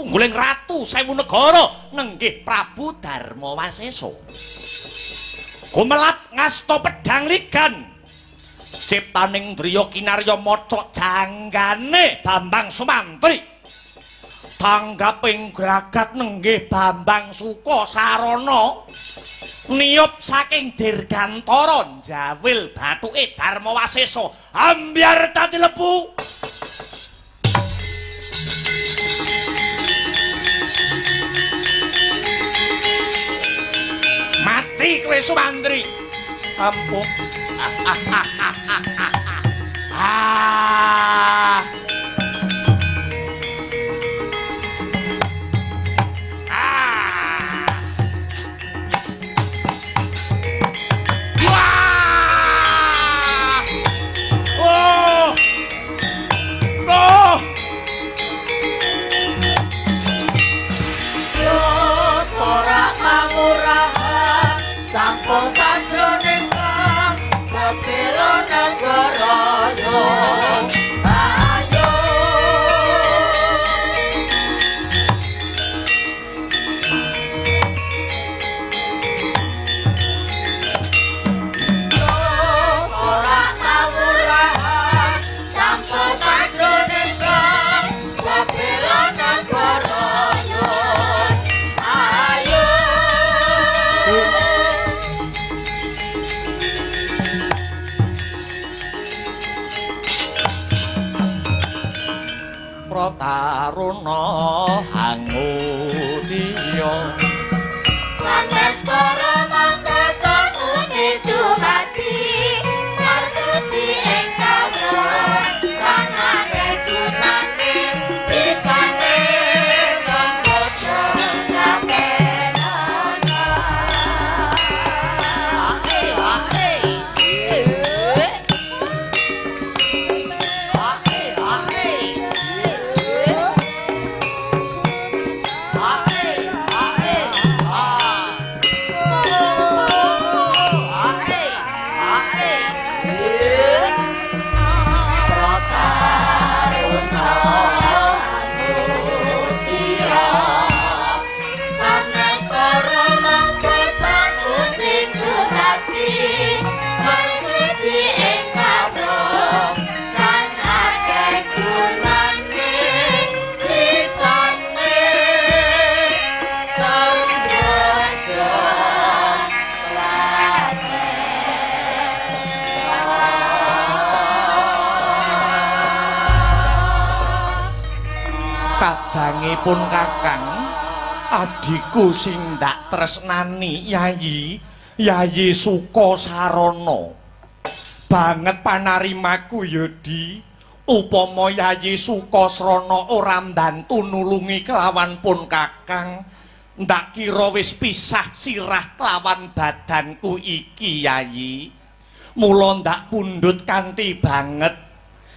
satunggiling ratu sewu negara nenggih Prabu Darmawasesa. Gumelat ngasta pedhang ligan ciptaning driya kinarya maca janggane Bambang Sumantri. Tanggaping gragat nenggih Bambang Sukasarana niup saking dirgantara njawil bathuke Darmawasesa ambyar dadi lebu. Mati kowe Sumantri. Ampun. Ah. Taruna hangudya sanes para mangkasa kuning dumati marsudi ing kawruh kang akeh gunane bisane sembodo kapenana kadangipun Kakang adiku sing ndak tresnani Yayi Sukasarana banget panarimaku Yodi upama Yayi Sukasarana ora mbantu nulungi kelawan pun Kakang ndak kira wis pisah sirah kelawan badanku iki Yayi mula ndak pundhut kanthi banget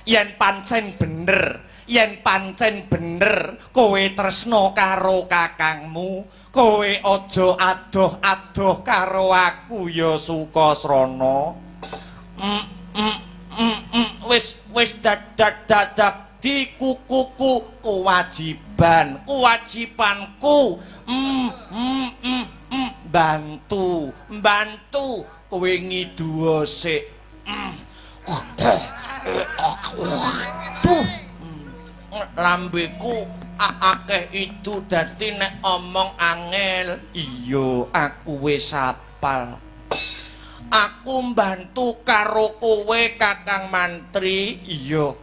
yen pancen bener kowe tresna karo kakangmu kowe aja adoh-adoh karo aku ya Sukasrana. Wis dadi kukuku kewajibanku bantu kowe ngiduwa sik. Lambeku akeh itu dadi nek omong angel. Iya aku wis apal. Aku mbantu karo kowe Kakang Mantri. Iya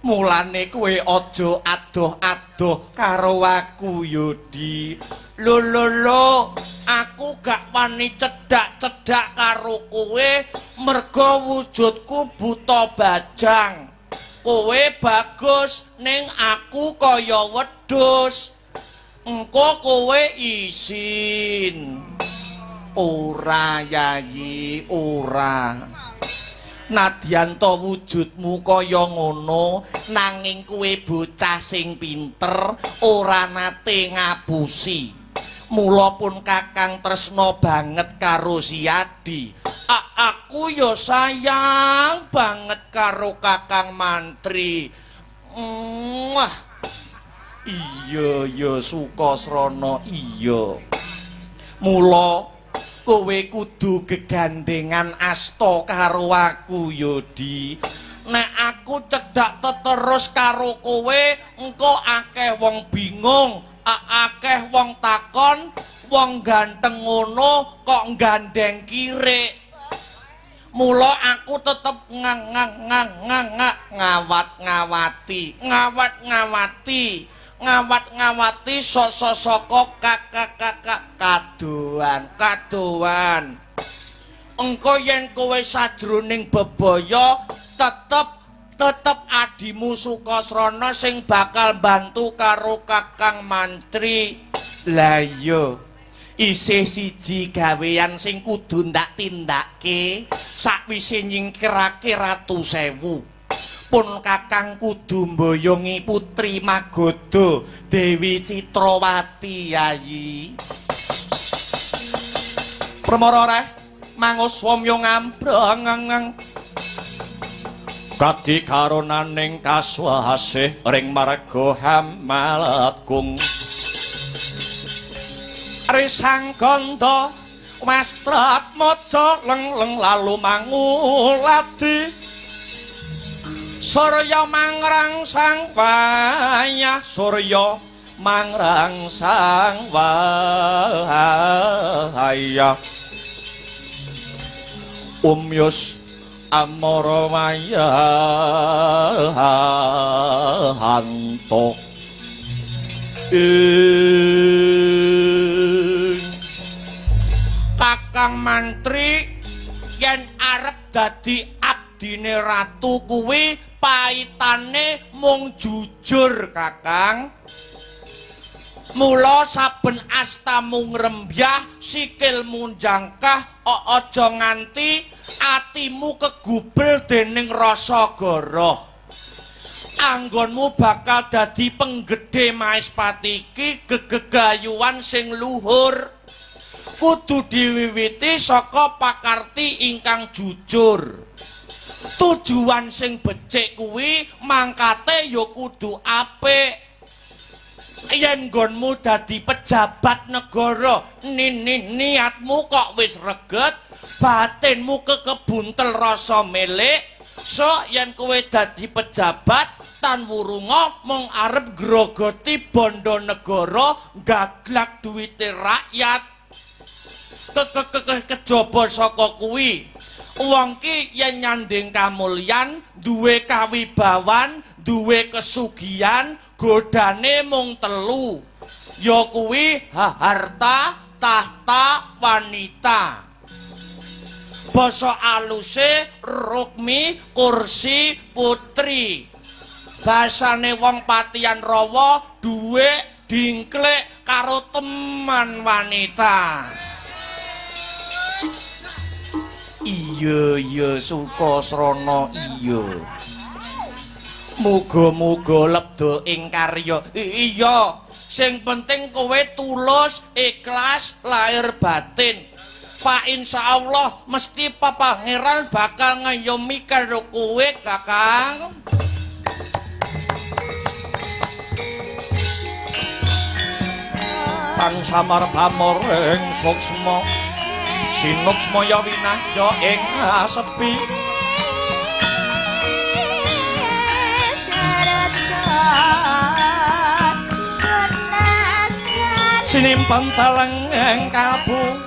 mulane kowe aja adoh-adoh karo aku Yodi. Lho aku gak wani cedhak-cedhak karo kowe merga wujudku buta bajang. Kowe bagus ning aku kaya wedhus. Engko kowe isin. Ora Yayi, ora. Nadyan to wujudmu kaya ngono, nanging kowe bocah sing pinter, ora nate ngapusi. Mula pun Kakang tresna banget karo Siadi. Aku ya sayang banget karo Kakang Mantri. Iya ya Sukasrana iya. Mula kowe kudu gegandengan asta karo aku Yodi. Nek aku cedhak terus karo kowe engko akeh wong bingung, akeh wong takon, wong ganteng ngono kok gandeng kirik. Mula aku tetep ngawat-ngawati saka kadoan. Engko yen kowe sajroning bebaya tetep adimu Sukasrana sing bakal bantu karo Kakang Mantri. Lah iya, isih siji gawean sing kudu ndak tindake sakwise nyingkirake Ratu Sewu. Pun Kakang kudu mboyongi Putri Magoda Dewi Citrawati yayi. Pramara reh mangus wamya ngambrang kadi karonaning kaswasih ring marga Hamalatgung. Risang ganda wastrat maca leng-leng lalu mangulati Surya mangrangsang wayah Surya mangrangsang wayah Umyus amara wayahanto Kakang Mantri yen arep dadi abdine ratu kuwi paitane mung jujur Kakang. Mula saben astamu ngrembyah sikilmu njangkah aja nganti atimu kegubel dening rasa goroh. Anggonmu bakal dadi penggedhe Maespati iki gegayuhan sing luhur. Kudu diwiwiti saka pakarti ingkang jujur. Tujuan sing becik kuwi mangkate ya kudu apik. Yen nggonmu dadi pejabat negara niatmu kok wis reget, batinmu kekebuntel rasa milik, so yen kowe dadi pejabat tan wurunga mung arep grogoti bondo negara gaglak duwite rakyat. Kejaba saka kuwi wong ki yen nyanding kamulyan, duwe kawibawan, duwe kesugihan, godane mung telu, ya kuwi harta, tahta, wanita. Basa aluse rukmi, kursi, putri. Basane wong patihan rawa, dhuwit, dingklek karo teman wanita. Iya Sukasrana iya. Muga-muga lebda ing karya. Iya, sing penting kowe tulus, ikhlas, lahir batin. Pak insyaallah mesti Papa Pangeran bakal ngayomi karo kowe, Kakang. Tan samar pamor ing suksma. Sinuksmaya winahya ing sepi. Sinimpen taleng kalbu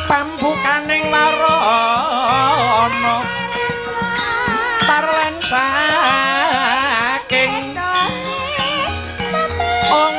pambukaning warana tarlen saking ong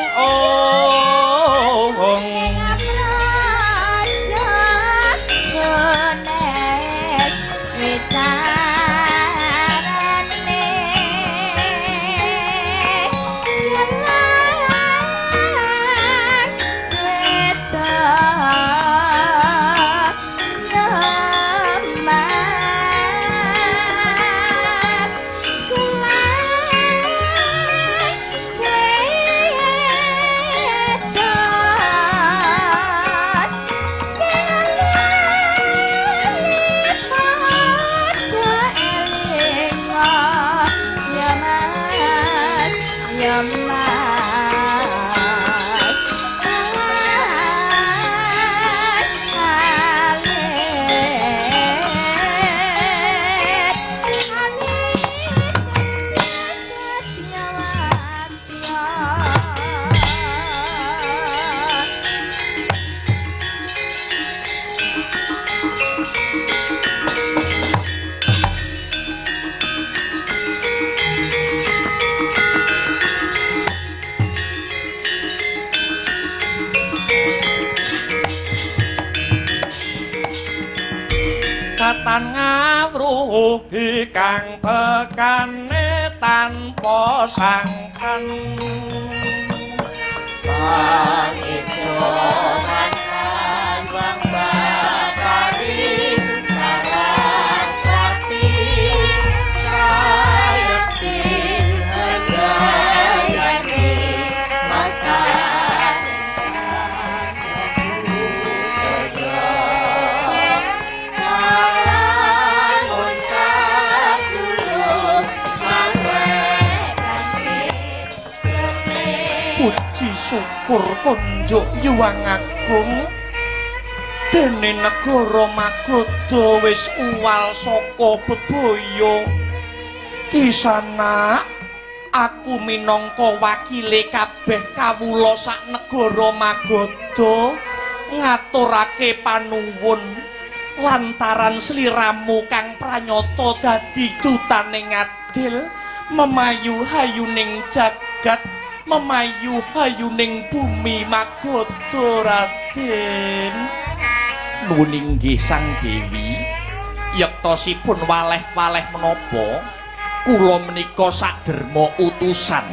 Katan ngawruhi kang bekane tanpa sangkan sang ijoran wang bakari saraswati sayekti handayani makan insan budaya alamun kabulung puji syukur kunjuk yuwang agung dene negara Magoda wis uwal saka bebaya kisana aku minangka wakile kabeh kawula sak negara Magoda ngaturake panuwun lantaran sliramu kang pranyata dadi dutaning adil memayu hayuning jagat memayu hayuning bumi Magoda Raden nuwun inggih Sang Dewi yektosipun waleh-waleh menapa kula menika saderma utusan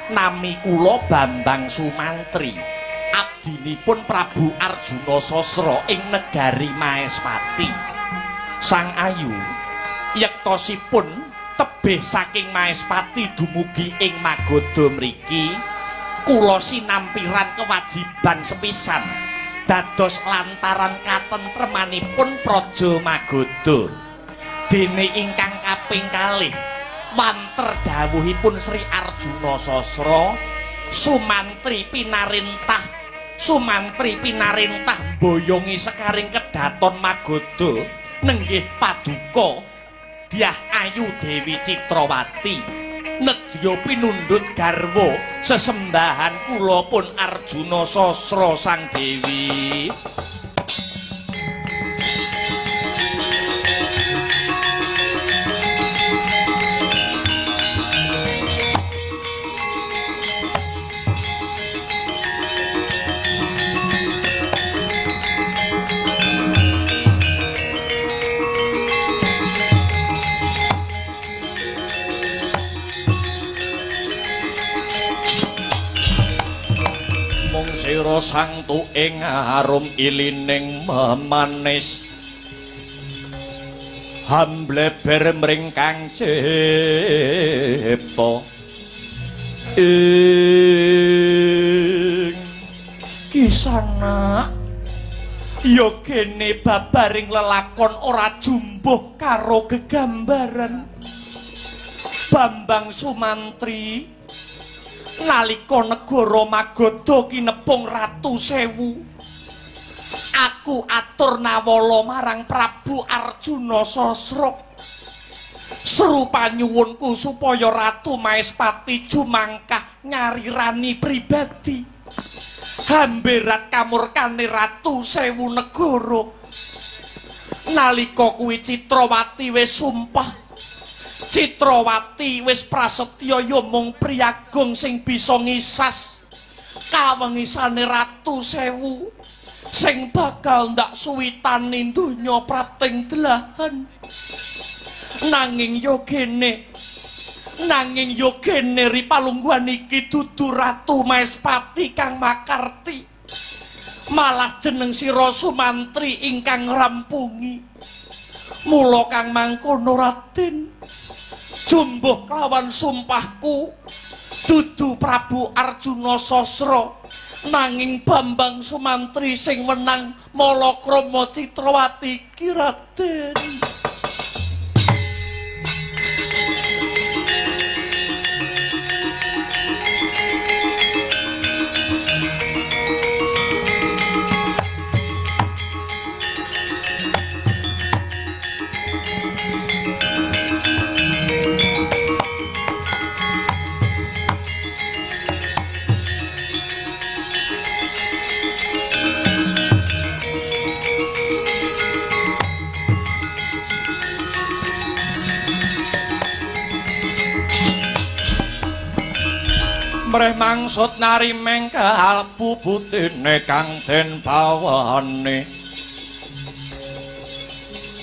nami kula Bambang Sumantri abdinipun Prabu Arjuna Sasra ing negari Maespati Sang Ayu yektosipun tebih saking Maespati dumugi ing Magoda mriki kula sinampiran kewajiban sepisan dados lantaran katentremanipun praja Magoda dene ingkang kaping kalih wanter dawuhipun Sri Arjuna Sasra Sumantri pinarintah boyongi sekaring kedaton Magoda nenggih paduka Dyah Ayu Dewi Citrawati nedya pinundhut garwa sesembahan kula pun Arjuna Sasra Sang Dewi sira sang tuing harum ilining memanis hambleber mringkang cipta ing kisana ya kene babaring lelakon ora jumbuh karo gegambaran Bambang Sumantri nalika negara Magoda kinepung Ratu Sewu aku atur nawala marang Prabu Arjuna Sasra serupa nyuwunku supaya Ratu Maespati jumangkah nyarirani pribadi hamberat kamurkane Ratu Sewu negara nalika kuwi Citrawati wis sumpah Citrawati wis prasetya ya mung priyagung sing bisa ngisas kawengisane Ratu Sewu sing bakal ndak suwitani donya prating delahan nanging yo kene ripalungguhan iki dudu Ratu Maespati kang makarti malah jeneng sira Sumantri ingkang rampungi mula kang mangkono Raden jumbuh kelawan sumpahku dudu Prabu Arjuna Sasra nanging Bambang Sumantri sing menang Malakrama Citrawati ki Raden mreh mangsut narimeng kalbu putine kang den bawane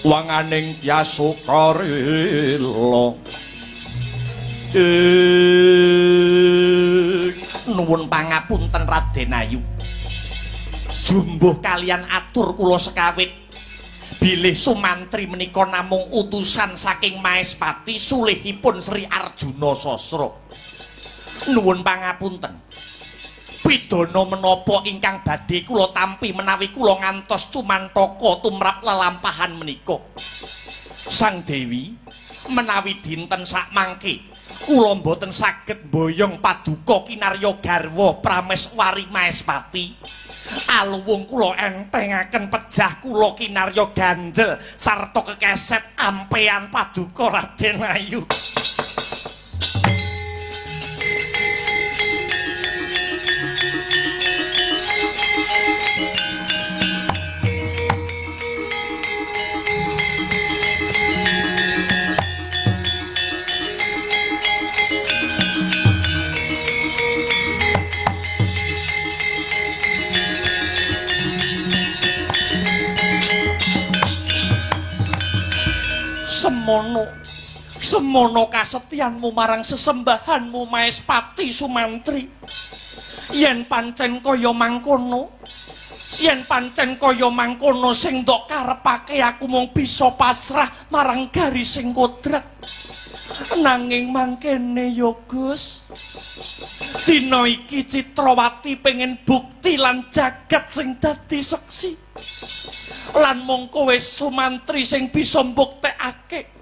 wanganing Yasukarila nuwun pangapunten Raden Ayu jumbuh kalian atur kula sekawit bilih Sumantri menika namung utusan saking Maespati sulihipun Sri Arjuna Sasra nuwun pangapunten pidana menapa ingkang badhe kula tampi menawi kula ngantos cumantaka tumrap lelampahan menika Sang Dewi menawi dinten sak mangke kula mboten saged mboyong paduka kinarya garwa Prameswari Maespati aluwung kula entengaken pejah kula kinarya ganjel sarta kekeset ampean paduka Raden Ayu semono kasetyanmu marang sesembahanmu Maespati Sumantri yen pancen kaya mangkono sing ndok karepake aku mung bisa pasrah marang garising kodrat nanging mangkene ya Gus dina iki Citrawati pengen bukti lan jagat sing dadi seksi lan mung kowe Sumantri sing bisa mbuktekake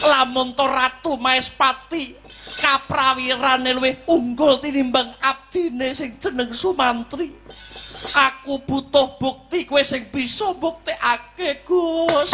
lamun to Ratu Maespati kaprawirane luwih unggul tinimbang abdine sing jeneng Sumantri aku butuh bukti kowe sing bisa mbuktekake Gus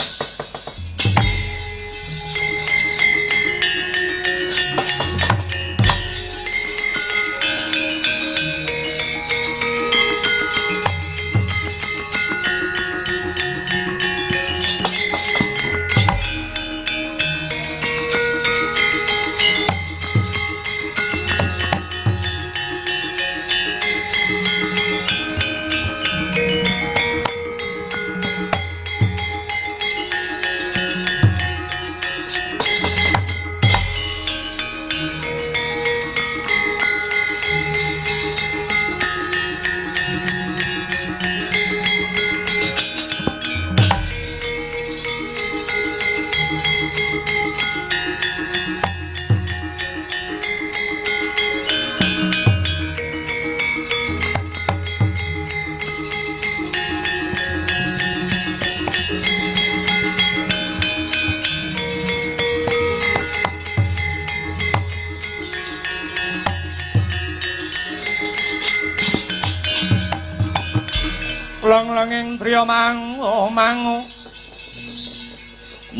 Lang-langing triya mangu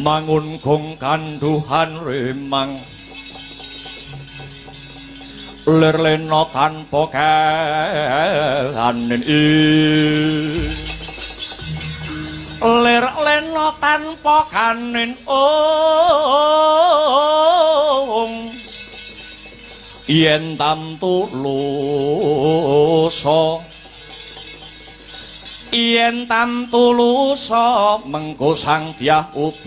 mangun gong kanduhan remang lir lena tanpa kahanin lir lena tanpa kanin yen tam tulusa yen tam tulusa mengko sang dyah upama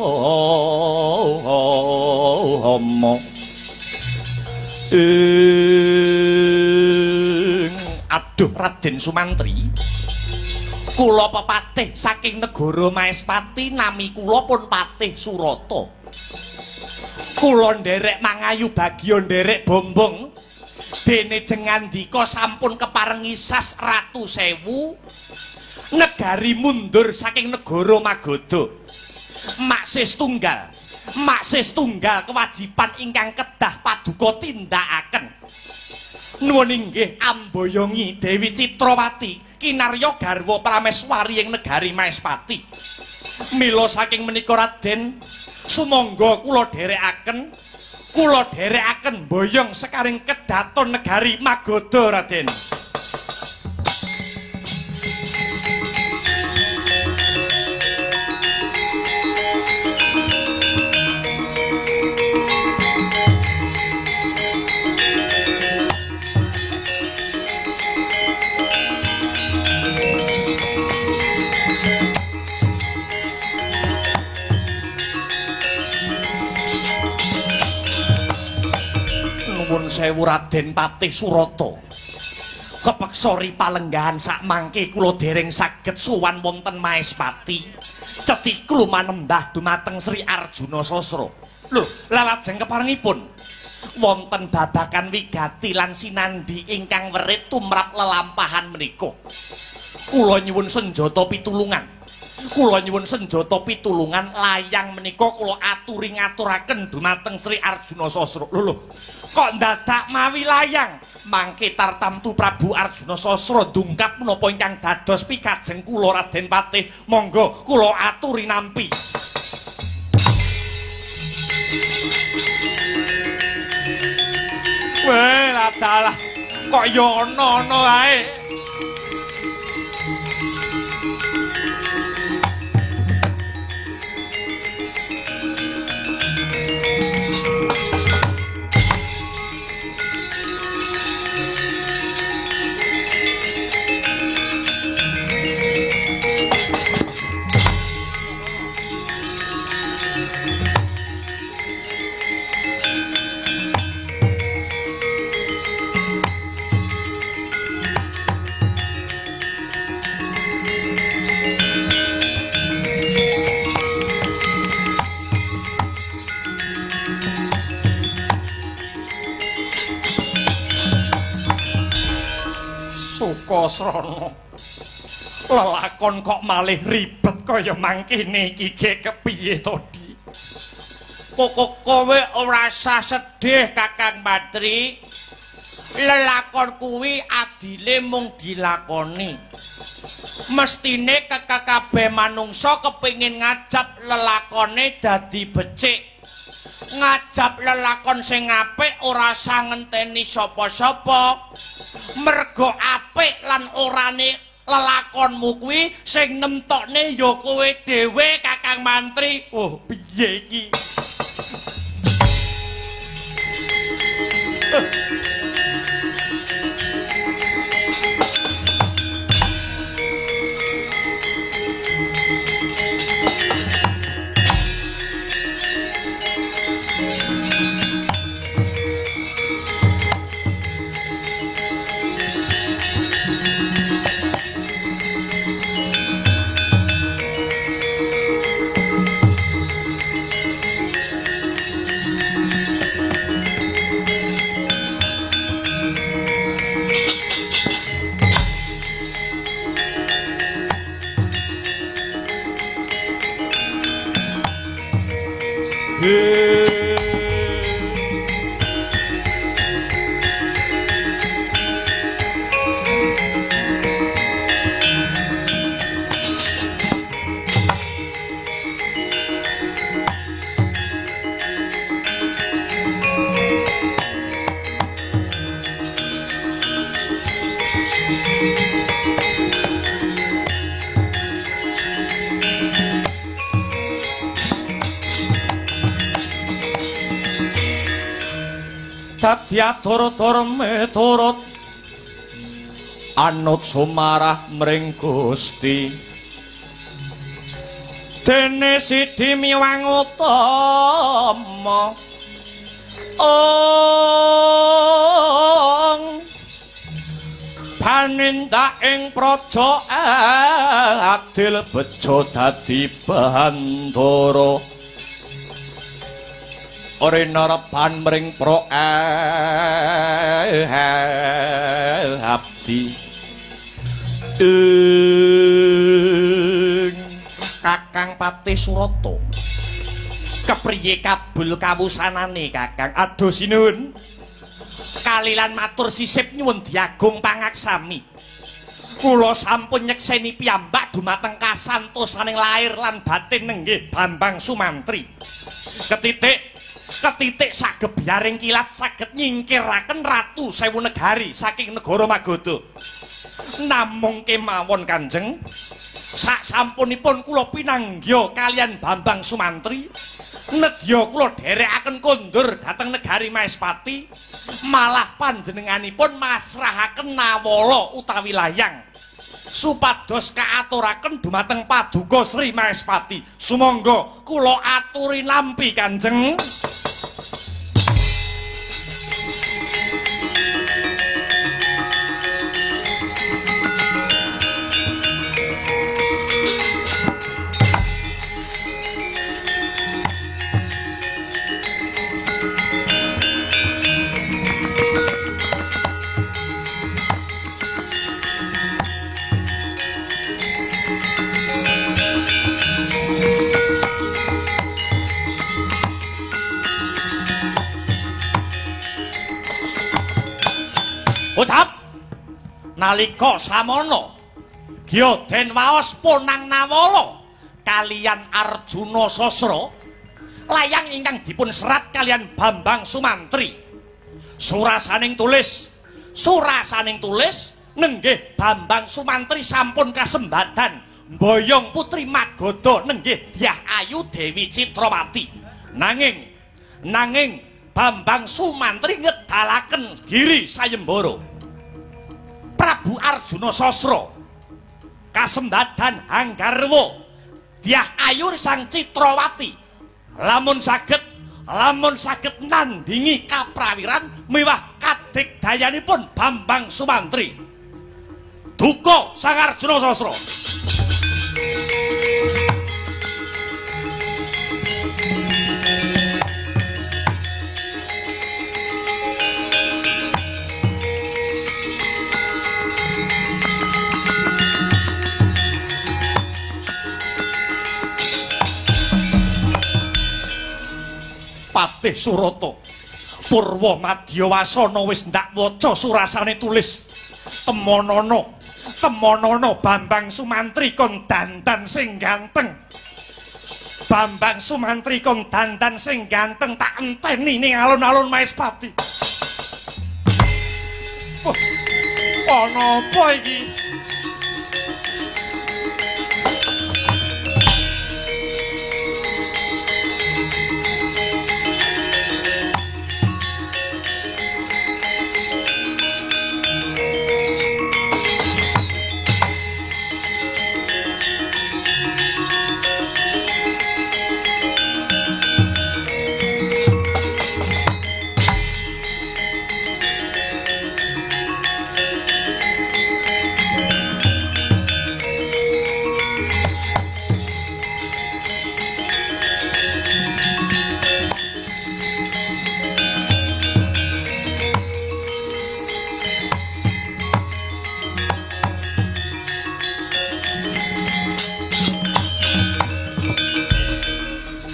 aduh Raden Sumantri kula pepatih saking negara Maespati nami kula pun Patih Surata kula nderek mangayu bagya nderek bombong dene jengandika sampun keparengi sas Ratu Sewu negari mundur saking negara Magadha maksih tunggal kewajiban ingkang kedah paduka tindakaken nuwun inggih amboyongi Dewi Citrawati kinarya garwa Prameswari ing negari Maespati mila saking menika Raden sumangga kula dherekaken boyong sekaring kedaton negari Magadha Raden. Nyuwun sewu Raden Patih Surata. Kepeksa ripalenggahan sak mangke kula dereng saged sowan wonten Maespati. Cetih kula manembah dumateng Sri Arjuna Sasra. Lho, lajeng keparengipun wonten babagan wigati lan sinandi ingkang werit tumrap lelampahan menika. Kula nyuwun senjata pitulungan. Kula nyuwun senjata pitulungan layang menika kula aturi ngaturaken dumateng Sri Arjuna Sasra. Lho, kok dadak mawi layang? Mangke tartamtu Prabu Arjuna Sasra dungkap menapa ingkang dados pikajeng kula Raden Patih. Monggo kula aturi nampi. Weh, ladalah kok ya ana-ana wae. Sukasrana lelakon kok malih ribet kaya mangkene iki gek kepiye to Di? Kowe ora usah sedih Kakang Patri. Lelakon kuwi adile mung dilakoni. Mestine kabeh manungsa kepengin ngajab lelakone dadi becik. Ngajab lelakon sing apik ora usah ngenteni sapa-sapa. Mergo apik lan orane lelakonmu kuwi sing nemtokne ya kowe dhewe Kakang Mantri. Oh, piye iki? Dadi atur-atur miturut anut sumarah mring Gusti dene Sidi Miwang Utama panindak ing praja adil bejo dadi bandara ora narepan mring pro abdi Kakang Patih Surata kepriye kabul kawusanane Kakang? Aduh sinuwun kalilan matur sisip nyuwun diagung pangaksami. Kula sampun nyekseni piyambak dumateng kasantosaning lair lan batin nenggih Bambang Sumantri. Ketitik sagebyaring kilat saged nyingkiraken Ratu Sewu Negari saking negara Magoda. Namung kemawon Kanjeng, saksampunipun kula pinanggya kalian Bambang Sumantri, nedya kula dherekaken kondur dhateng negari Maespati, malah panjenenganipun masrahaken nawala utawi layang supados kaaturaken dumateng Paduka Sri Maespati. Sumangga kula aturi nampi Kanjeng. Ucap nalika samono Gyoden waos Ponang Nawala kaliyan Arjuna Sasra layang ingkang dipun serat kaliyan Bambang Sumantri surasaning tulis nenggih Bambang Sumantri sampun kasembadan mboyong putri Magoda nenggih Dyah Ayu Dewi Citrawati nanging Bambang Sumantri ngedalaken Giri Sayembara Prabu Arjuna Sasra kasembadan Hanggarwa Dyah Ayu Sang Citrawati lamun saged nandingi kaprawiran miwah kadigdayanipun Bambang Sumantri duka Sang Arjuna Sasra. Patih Surata Purwa Madyawasana wis ndak waca surasane tulis temonana Bambang Sumantri kon dandan sing ganteng Bambang Sumantri kon dandan sing ganteng tak enteni ning alun-alun Maespati. Ana apa iki?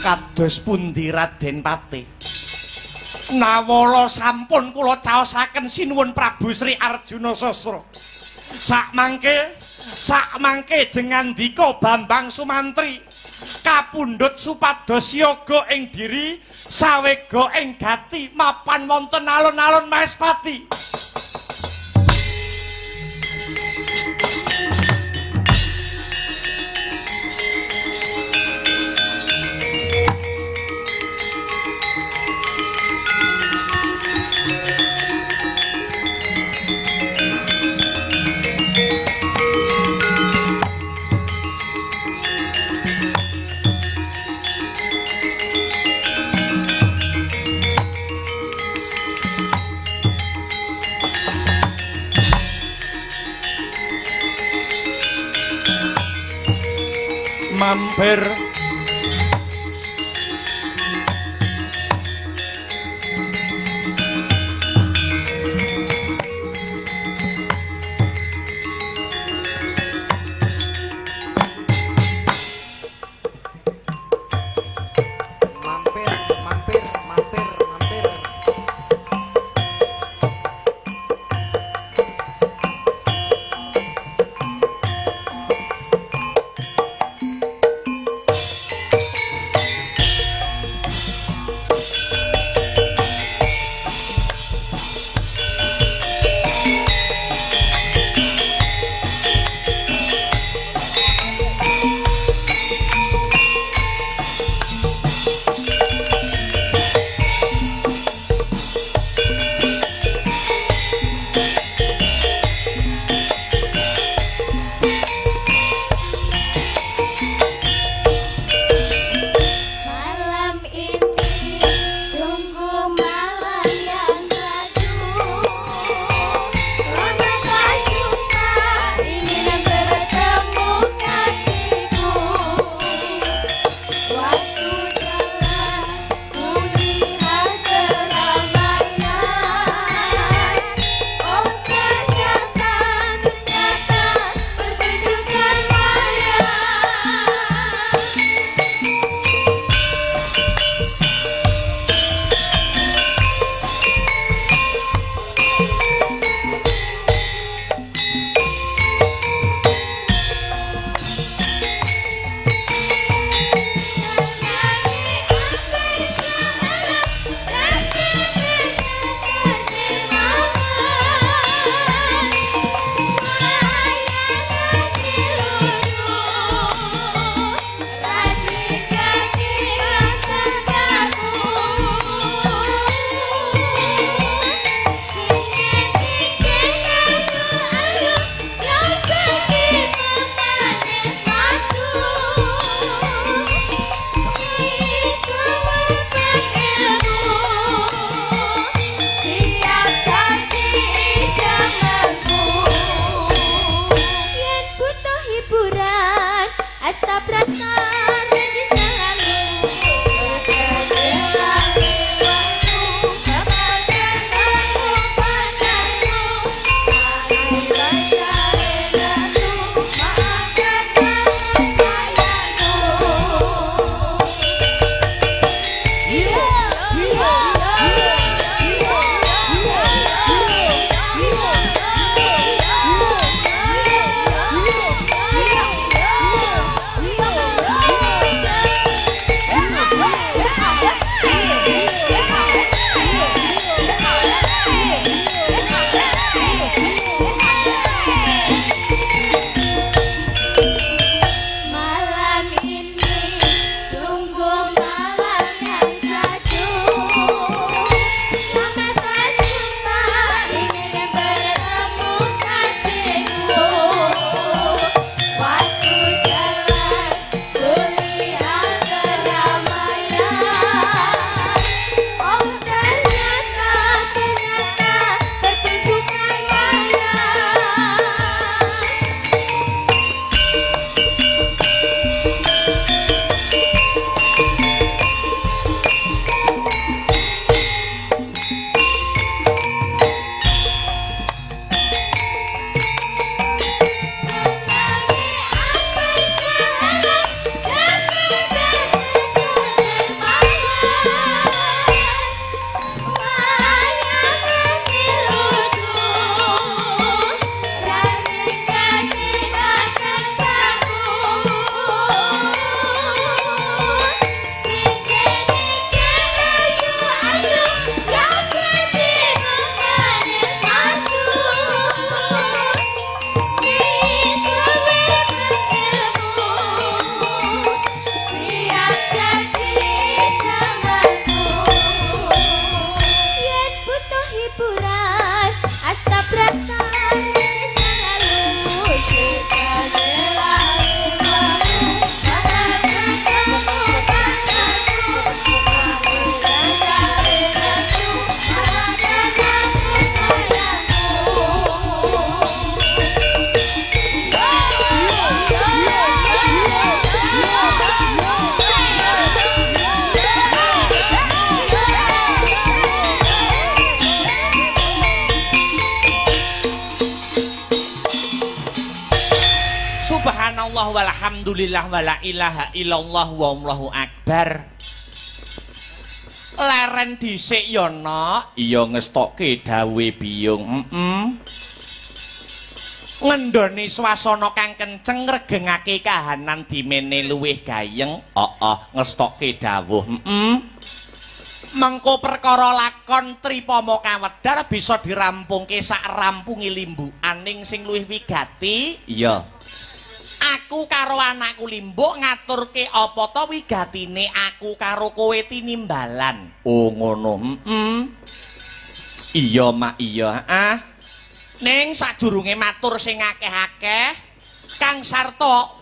Kados pundi Raden Patih? Nawala sampun kula caosaken sinuwun Prabu Sri Arjuna Sasra. Sakmangke jengandika Bambang Sumantri kapundhut supados siaga ing diri sawega ing gati mapan wonten alun-alun Maespati. Mampir subhanallah walhamdulillah wala ilaha illallah wallahu akbar. Leren dhisik ya nak. Iya ngestokke dawe biyung. Ngendoni swasana kang kenceng regengake kahanan dimene luwih gayeng. Ngestokke dawuh. Mengko perkara lakon tripama kawedhar bisa dirampungke sak rampungi limbukaning sing luwih wigati. Iya. Aku karo anakku Limbuk ngaturke apa to wigatine aku karo kowe tinimbalan. Oh ngono. Iya mak iya. Ning sadurunge matur sing akeh-akeh, Kang Sarta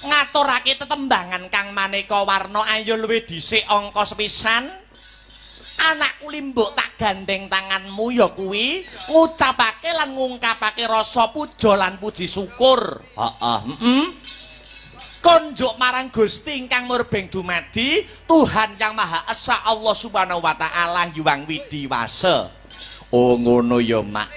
ngaturake tetembangan kang maneka warna ayo luwih dhisik angka sepisan. Anakku Limbuk tak gandeng tanganmu ya kuwi ngucapake lan ngungkapake rasa puja lan puji syukur. Konjuk marang Gusti ingkang murbeng dumadi Tuhan yang Maha Esa Allah Subhanahu wa taala Hyang Widiwasa. Oh ngono ya mak.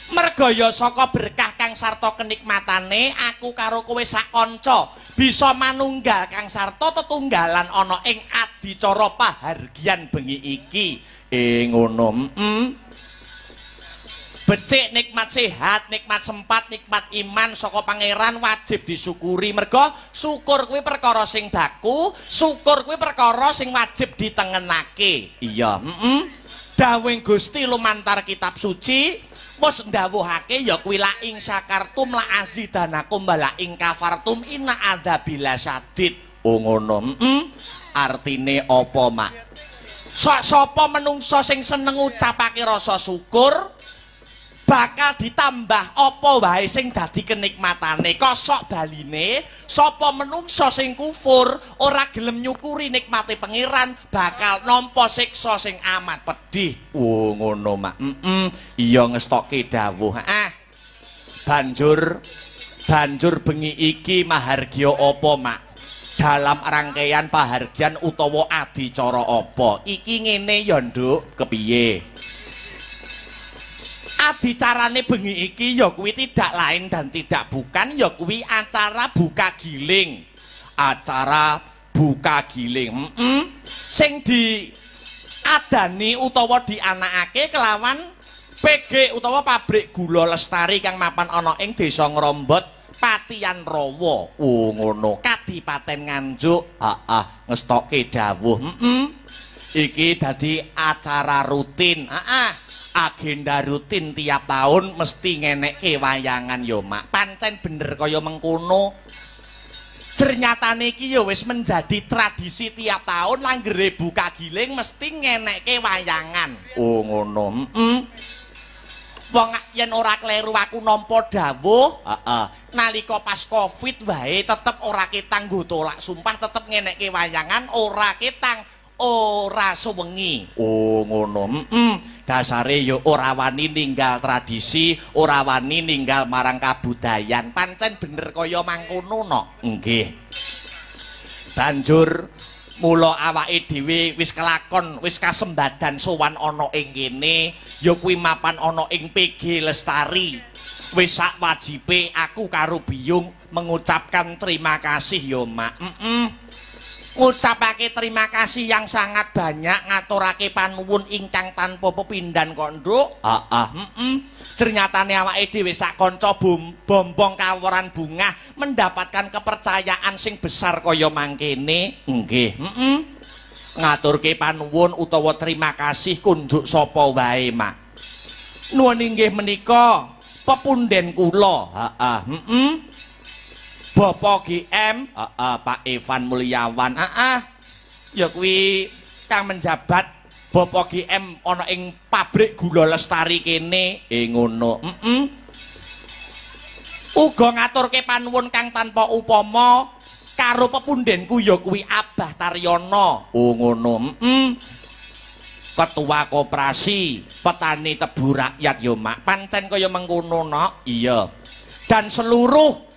Mergaya saka berkah Kang Sarta kenikmatane aku karo kowe sak kanca bisa manunggal Kang Sarta tetunggalan ana ing adicara pahargyan bengi iki. Ngono. Becik nikmat sehat, nikmat sempat, nikmat iman saka pangeran wajib disyukuri. Merga syukur kuwi perkara sing baku, syukur kuwi perkara sing wajib ditengenake. Iya, dawuh Gusti lumantar kitab suci wis ndawuhake ya kuwi la ing syakartum la azidanakum bala ing kafartum inna adzabila syadid. Oh ngono. Artine apa, Mak? Sapa menungso sing seneng ngucapake rasa syukur bakal ditambah apa wae sing dadi kenikmatane. Kosok baline sapa menungso sing kufur ora gelem nyukuri nikmate pangeran bakal nampa siksa sing amat pedih. Oh ngono mak. Iya ngestokke dawuh. Banjur bengi iki mahargya apa mak? Dalam rangkaian pahargyan utawa adicara apa? Iki ngene ya nduk, kepiye? Adicarane bengi iki ya kuwi tidak lain dan tidak bukan ya kuwi acara buka giling. Acara buka giling. Sing diadani utawa dianakake kelawan PG utawa pabrik gula Lestari kang mapan ana ing Desa Ngrombot, Patian Rawa. Oh ngono, Kadipaten Nganjuk. Ngestokke dawuh. Iki dadi acara rutin. Agenda rutin tiap tahun mesti ngenekke wayangan yo mak. Pancen bener kaya mengkono. Ternyatane iki ya wis menjadi tradisi tiap tahun langgere buka giling mesti ngenekke wayangan. Oh ngono. Wong yen ora kleru aku nampa dawuh, nalika pas Covid wae tetep ora ketang nggo tolak sumpah tetep ngenekke wayangan ora ketang ora suwengi. Oh ngono. Dasare yo ora wani ninggal tradisi, ora wani ninggal marang kabudayan. Pancen bener kaya mangkono no. Nggih. Banjur mula awake dhewe wis kelakon, wis kasembadan sowan ana ing kene, ya kuwi mapan ana ing PG Lestari. Wis sak wajibe aku karo Biyung mengucapkan terima kasih yo mak. Ngucapake terima kasih yang sangat banyak, ngaturake panuwun ingkang tanpa pepindhan kok nduk. Ternyatane awake dhewe sak kanca bombong kaworan bungah mendapatkan kepercayaan sing besar kaya mangkene. Nggih. Ngaturke panuwun utawa terima kasih kunjuk sapa wae, Mak. Nuwun inggih menika pepunden kula. Bapak GM, Pak Evan Mulyawan, ya kuwi kang menjabat Bapak GM ana ing pabrik gula Lestari kene, ngono. Uga ngaturke panuwun kang tanpa upama karo pepundenku ya kuwi Abah Taryono. Oh ngono. Ketua Koperasi Petani Tebu Rakyat ya mak, pancen kaya mengkono no. Iya. Dan seluruh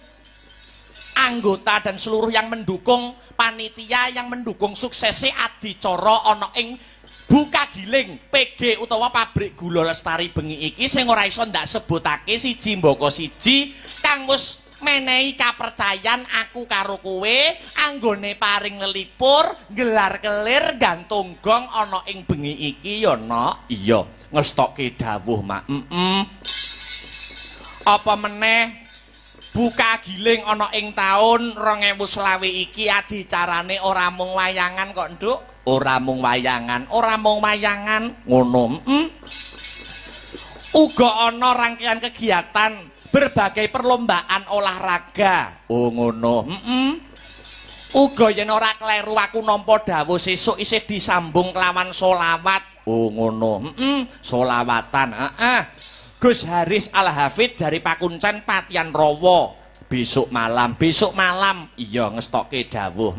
anggota dan seluruh yang mendukung panitia yang mendukung suksesi adicara ana ing buka giling PG utawa pabrik gula Lestari bengi iki sing ora iso ndak sebutake siji mboko siji kang wis menehi kapercayan aku karo kowe anggone paring lelipur gelar kelir gantung gong ana ing bengi iki ya Nok. Iya ngestokke dawuh Mak. Apa meneh buka giling ana ing taun 2020 iki adicarane ora mung wayangan kok Nduk. Ora mung wayangan ngono. Uga ana rangkaian kegiatan berbagai perlombaan olahraga. Oh ngono. Uga yen ora kleru aku nampa dawuh sesuk isih disambung kelawan solawat. Oh ngono. Solawatan. Gus Haris Al-Hafid dari Pakuncen Patian Rawa. Besok malam. Iya ngestokke dawuh.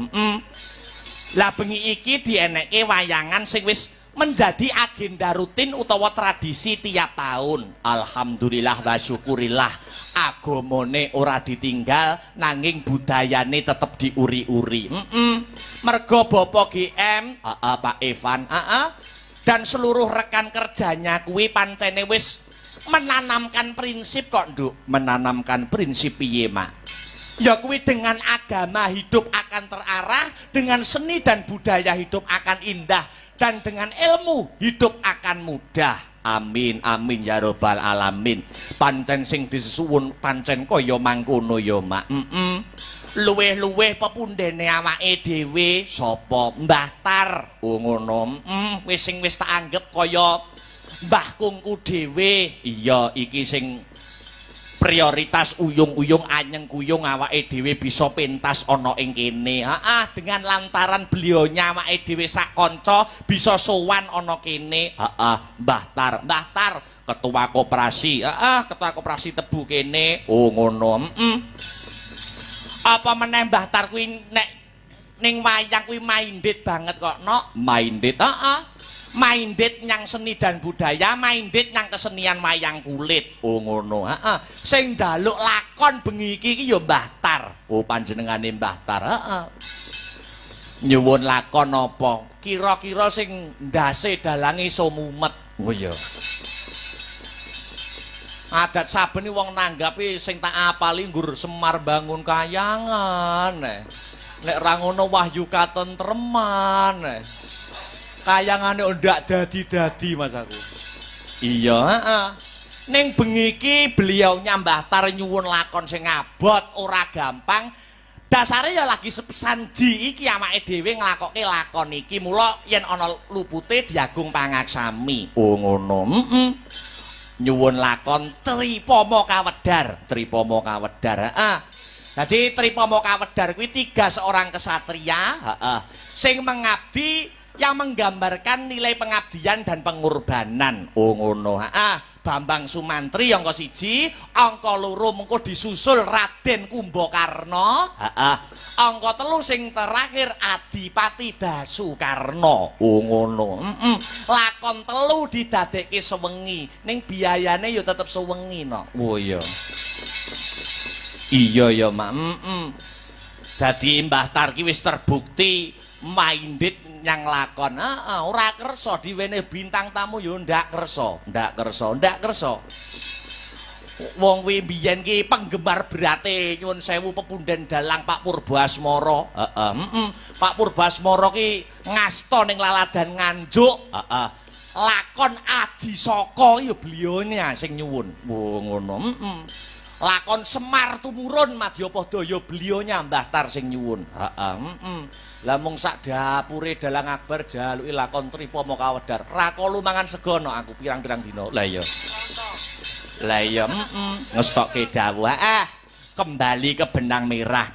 Lah bengi iki dienekke wayangan sing wis menjadi agenda rutin utawa tradisi tiap tahun. Alhamdulillah wa syukurillah agamane ora ditinggal nanging budayane tetep diuri-uri. Mergo Bapak GM, Pak Evan, dan seluruh rekan kerjanya kuwi pancene wis menanamkan prinsip kok Nduk. Menanamkan prinsip piye Mak? Ya kuwi dengan agama hidup akan terarah, dengan seni dan budaya hidup akan indah, dan dengan ilmu hidup akan mudah. Amin amin ya robbal alamin. Pancen sing disuwun pancen kaya mangkono ya Mak. Luweh-luweh pepundhene awake dhewe sapa? Mbah Tar. Oh ngono. Wis tak anggap kaya Mbah Kungku dhewe. Iya iki sing prioritas uyung-uyung anyeng kuyung awake dhewe bisa pentas ana ing kene. Dengan lantaran beliaunya awake dhewe sak kanca bisa sowan ana kene. Mbah Tar ketua koperasi. Ketua koperasi Tebu kene. Oh ngono. Apa meneh Mbah Tar kuwi nek ning wayang kuwi minded banget kok Nok. Minded. Minded nyang seni dan budaya, minded nyang kesenian wayang kulit. Oh ngono. Sing njaluk lakon bengi iki ya Mbah Tar. Oh panjenengane Mbah Tar. Nyuwun lakon apa? Kira-kira sing ndase dalange iso mumet. Oh iya. Adat saben wong nanggapi sing tak apali nggur Semar Bangun Kayangan. Nek ra ngono Wahyu Katentreman. Kayangane ndak dadi-dadi Mas aku. Iya, ning bengi iki beliau Mbah Tar nyuwun lakon sing abot ora gampang. Dasare ya lagi sanji iki awake dhewe nglakokke lakon iki. Mula yen ana lupute diagung pangaksami. Oh ngono. Nyuwun lakon Tripama Kawedar. Dadi Tripama Kawedar kuwi 3 seorang kesatria, sing mengabdi yang menggambarkan nilai pengabdian dan pengorbanan. Oh ngono. Bambang Sumantri angka 1, angka 2 mengko disusul Raden Kumbakarna. Angka 3 sing terakhir Adipati Basukarna. Oh ngono. Lakon 3 didadekke sewengi. Ning biayane ya tetep sewengi no. Oh iya. Iya ya Mak. Dadi Mbah Tar ki wis terbukti minded nyang lakon. Ora kersa diwene bintang tamu yo ndak kersa. Wong kuwi biyen ki penggemar berate nyuwun sewu pepundhen dalang Pak Purbaasmara. Pak Purbaasmara ki ngasta ning laladan Nganjuk. Lakon Aji Saka ya beliaunya sing nyuwun. Oh ngono. Lakon Semar Tumurun Madyapada ya beliaunya Mbah Tar sing nyuwun. Lah mung sak dapure Dalang Akbar jaluki lakon Tripama Kawedar. Ra kalu mangan segono aku pirang-pirang dina. Lah iya. Ngestokke dawuh. Kembali ke benang merah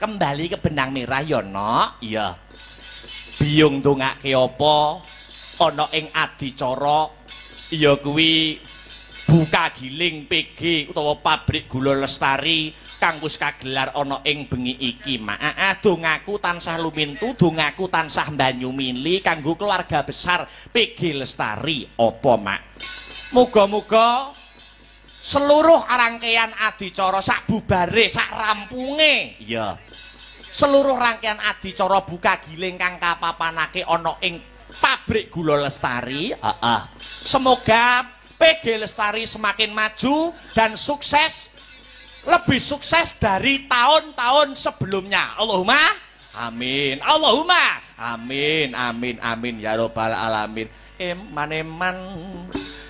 ya Nok. Iya. Biyung ndongake apa ana ing adicara ya kuwi buka giling PG utawa pabrik gula Lestari kang wis kagelar ana ing bengi iki Mak. Dongaku tansah lumintu, dongaku tansah banyu mili kanggo keluarga besar PG Lestari. Apa Mak? Muga-muga seluruh rangkaian adicara sak bubare sak rampunge ya. Seluruh rangkaian adicara buka giling kang kapapanake ana ing pabrik gula Lestari, semoga PG Lestari semakin maju dan sukses lebih sukses dari tahun-tahun sebelumnya. Allahumma amin. Allahumma amin. Amin amin ya rabbal alamin. Eman eman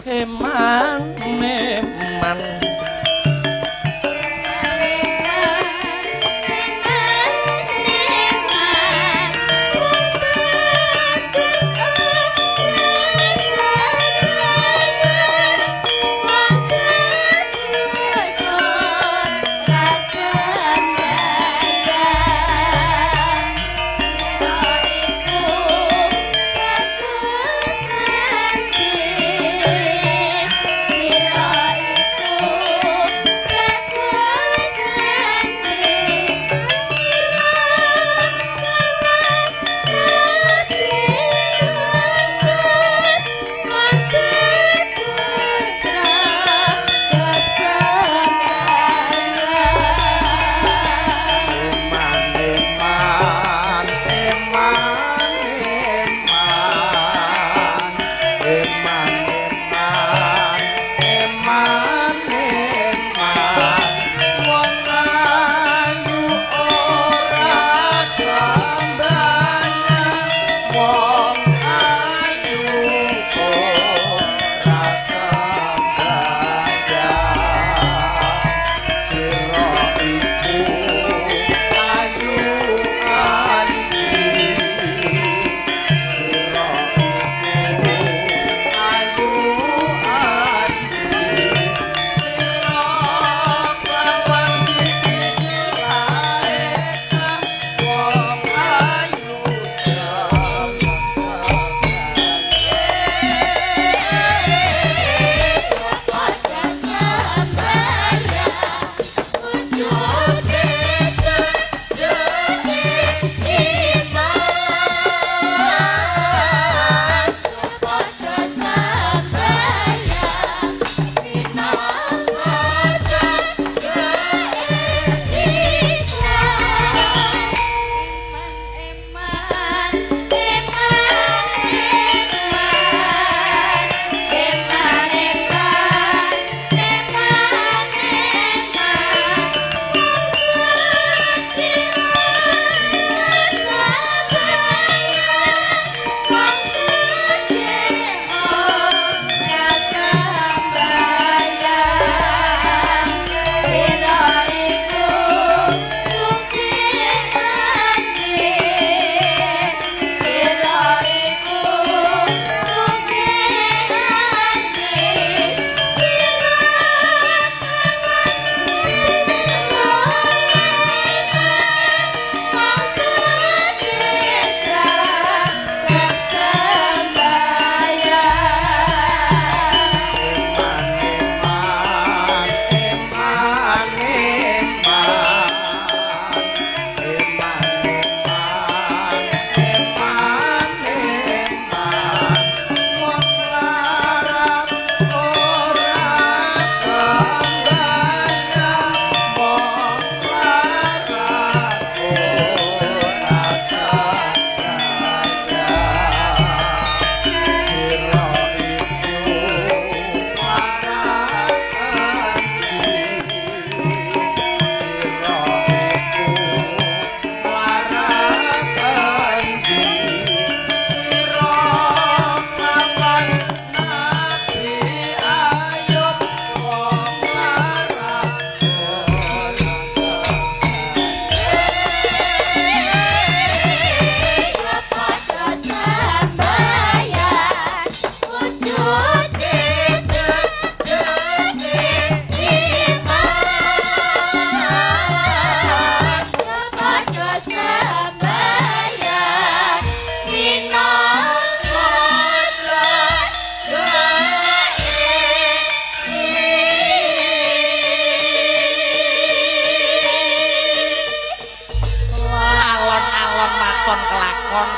eman eman.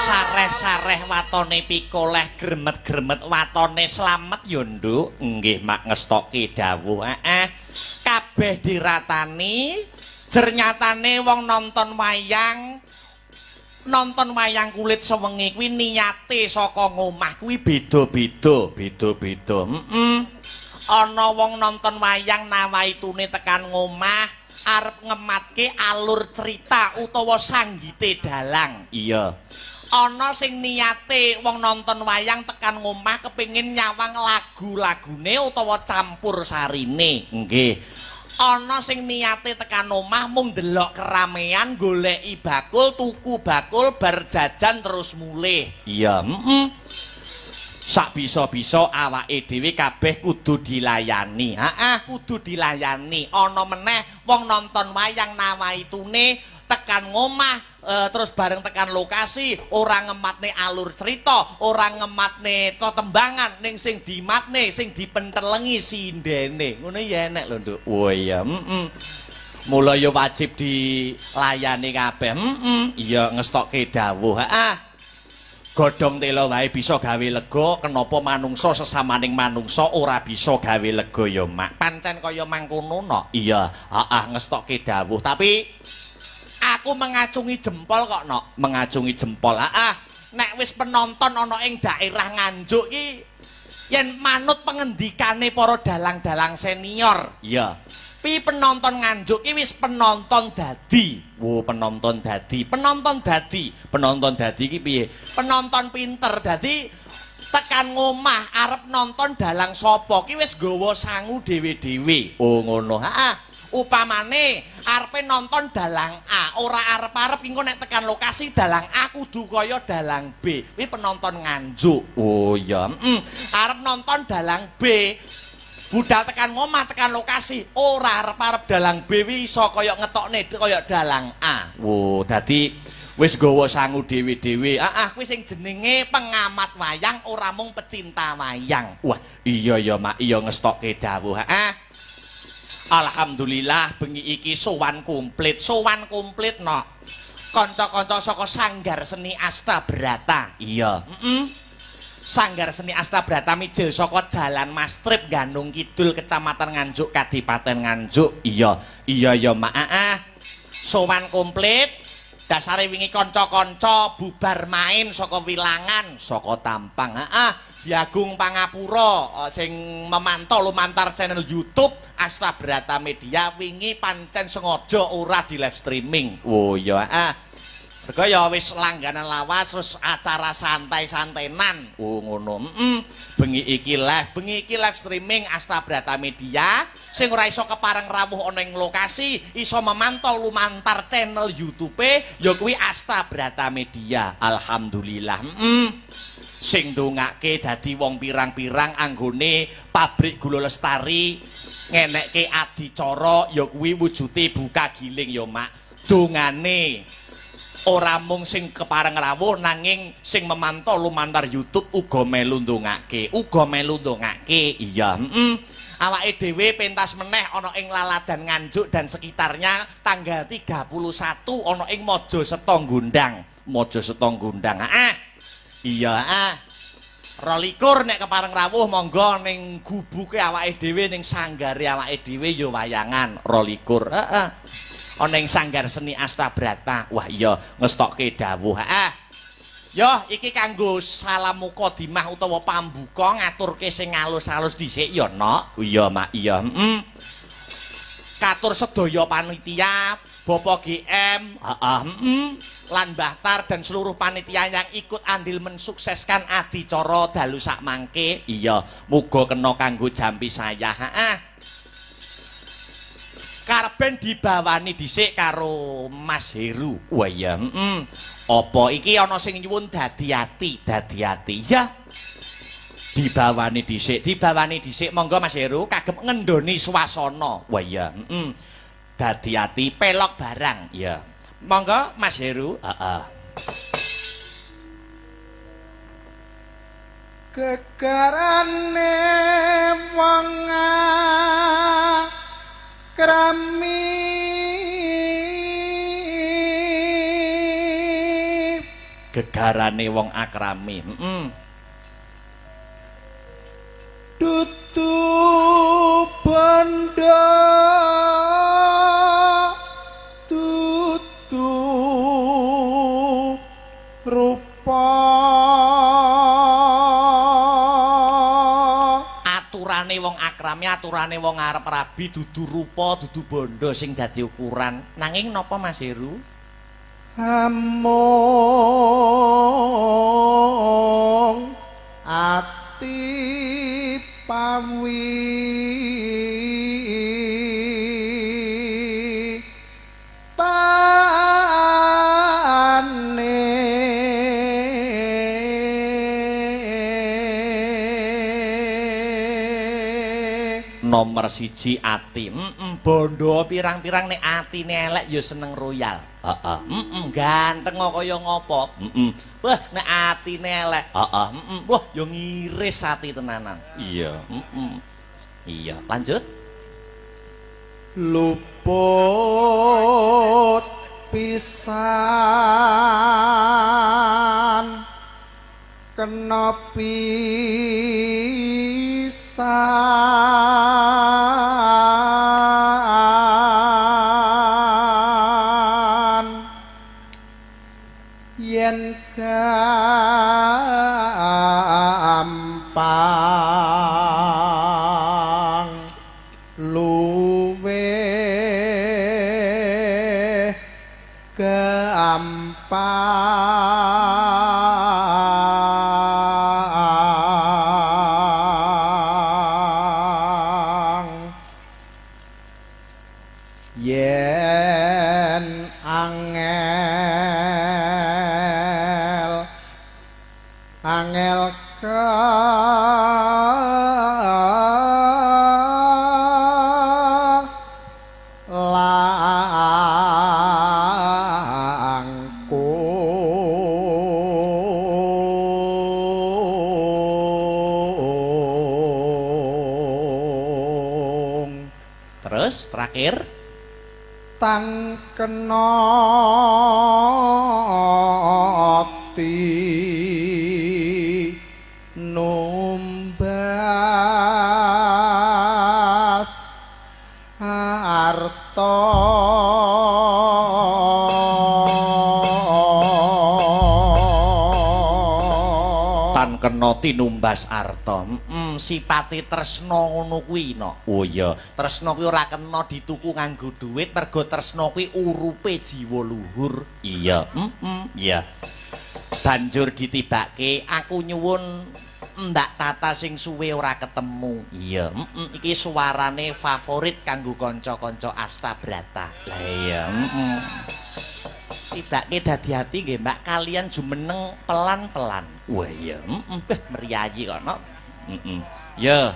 sareh-sareh watone pikoleh gremet-gremet watone slamet yo nduk nggih mak ngestoki dawuh kabeh diratani jernyatane wong nonton wayang kulit sewengi kuwi niyate saka ngomah kuwi beda-beda ana wong nonton wayang nawaitune tekan ngomah arep ngematke alur cerita utawa sanggite dalang. Iya. Ana sing niate wong nonton wayang tekan ngomah kepengin nyawang lagu-lagune utawa campur sarine. Nggih. Ana sing niate tekan omah mung delok keramaian goleki bakul, tuku bakul bar jajan terus mulih. Iya, sak bisa-bisa awake dhewe kabeh kudu dilayani. Heeh, kudu dilayani. Ana meneh wong nonton wayang nawaitune tekan ngomah terus bareng tekan lokasi ora ngematne alur cerita, ora ngematne tetembangan ning sing dimatne, sing dipentelengi sindene. Ngono ya enek lho, Nduk. Oh iya, mula ya wajib dilayani kabeh. Iya ngestokke dawuh. Heeh. Godhong tela wae bisa gawe lega, kenapa manungsa sesamaning manungsa ora bisa gawe lega ya, Mak? Pancen kaya mangkono no. Iya, heeh ngestokke dawuh. Tapi aku mengacungi jempol kok, Nok. Mengacungi jempol. Nek wis penonton ana ing daerah Nganjuk iki yen manut pengendikane para dalang-dalang senior. Iya. Pi penonton Nganjuk iki wis penonton dadi. Wo penonton dadi. Penonton dadi. Penonton dadi iki piye? Penonton pinter. Dadi tekan ngomah arep nonton dalang sapa ki wis nggawa sangu dhewe-dhewe. Oh ngono. Upamane arepe nonton dalang A, ora arep-arep engko nek tekan lokasi dalang A kudu kaya dalang B. Kuwi penonton Nganjuk. Oh iya, arep nonton dalang B, budal tekan ngomah tekan lokasi, ora arep-arep dalang B wi iso kaya ngetokne kaya dalang A. Oh, dadi wis nggawa sangu dhewe-dhewe. Kuwi sing jenenge pengamat wayang, ora mung pecinta wayang. Wah, iya ya, Mak, iya ngestokke dawuh. Alhamdulillah bengi iki sowan komplit no. Kanca-kanca saka Sanggar Seni Astabrata. Iya, Sanggar Seni Astabrata mijil saka Jalan Mastrip Gandung Kidul Kecamatan Nganjuk Kadipaten Nganjuk. Iya ya, Mak. Sowan komplit. Dasare wingi kanca-kanca bubar main saka Wilangan, saka Tampang. Diagung Pangapura sing memantau lumantar channel YouTube Astabrata Media wingi pancen sengaja ora di live streaming. Oh ya, mergo ya wis langganan lawas terus acara santai-santenan. Oh ngono. Bengi iki live streaming Astabrata Media sing ora iso kepareng rawuh ana ing lokasi, iso memantau lumantar channel YouTube ya kuwi Astabrata Media. Alhamdulillah. Sing ndongake dadi wong pirang-pirang anggone pabrik gula lestari ngenekke adicara ya kuwi wujude buka giling ya, Mak. Dongane ora mung sing kepareng rawuh nanging sing memantau lumantar YouTube uga melu ndongake, iya. Awake dhewe pentas meneh ana ing Laladan Nganjuk dan sekitarnya tanggal 31 ana ing Majasetha Gondang. Iya, 22 nek kepareng rawuh monggo ning gubuke awake dhewe ning sanggare awake dhewe ya wayangan 22. Ana ing Sanggar Seni Astabrata. Wah iya ngestokke dawuh. Yo iki kanggo salam mukadimah utawa pambuka ngaturke sing alus-alus dhisik ya, Nok. Iya, Mak, iya. Katur sedaya panitia, Bapak GM, lan Mbah Tar dan seluruh panitia yang ikut andil mensukseskan adicara dalu sak mangke. Iya, muga kena kanggo jampi saya. Karben dibawani dhisik karo Mas Heru. Wah iya, apa iki ana sing nyuwun dadi ati ya. Dibawani dhisik monggo Mas Heru kagem ngendoni swasana. Wah iya, dadi ati pelok barang ya. Monggo Mas Heru. Gegarane wong krami gegarane wong akrami. Dudu bondo dudu rupa aturane wong akrame aturane wong arep rabi dudu rupa dudu bondo sing dadi ukuran. Nanging napa Mas Heru? amung ati pawi Nomor 1 ati. Bondo pirang-pirang nek atine elek ya seneng royal. Heeh. Ganteng kaya ngopo. Wah, nek atine elek. Heeh. Wah, ya ngiris ati tenanan. Iya. Iya, lanjut. Luput pisan kena pisan yen gampang luwe gampang yen angel langkung. Terus terakhir Tan kena ati numbas harta tan kena tinumbas arta. Sipate tresna ngono kuwi no. Oh iya, tresna kuwi ora kena dituku nganggo dhuwit, mergo tresna kuwi urupe jiwa luhur. Iya, iya. Banjur ditibake, aku nyuwun ndak tata sing suwe ora ketemu. Iya, iki suarane favorit kanggo kanca-kanca Astabrata. Lah iya, tibake dadi ati nggih Mbak, kalian jumeneng pelan-pelan. Wah iya, meriayi kono. Ya.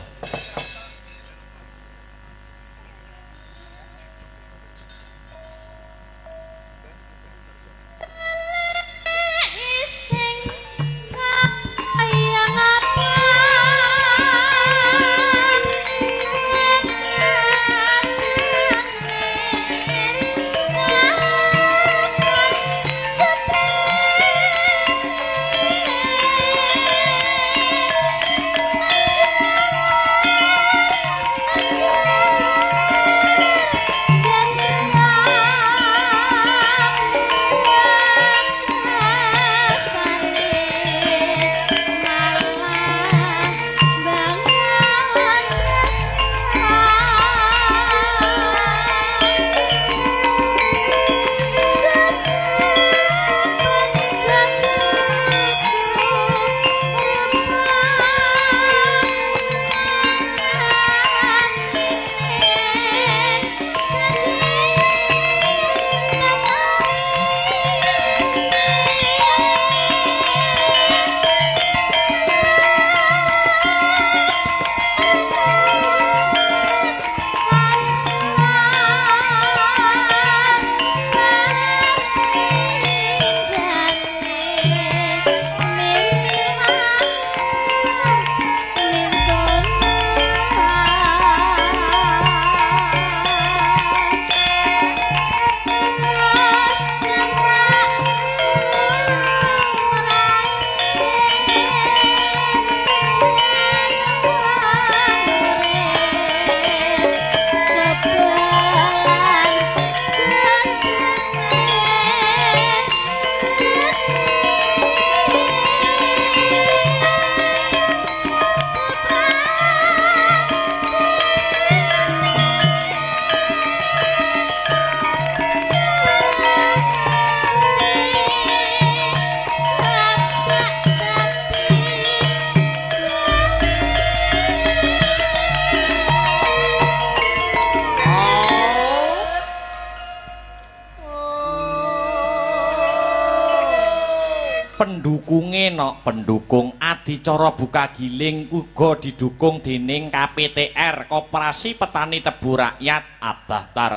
pendukunge pendukung adicara buka giling uga didukung dening KPTR Koperasi Petani Tebu Rakyat Abah Tar.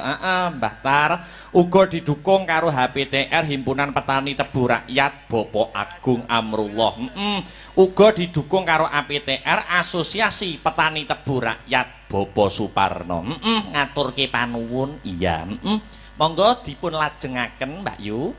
Mbah Tar uga didukung karo HPTR Himpunan Petani Tebu Rakyat Bapak Agung Amrullah. Uga didukung karo APTR Asosiasi Petani Tebu Rakyat Bapak Suparno. Ngaturke panuwun. Iya. Monggo dipun lajengaken Mbak Yu.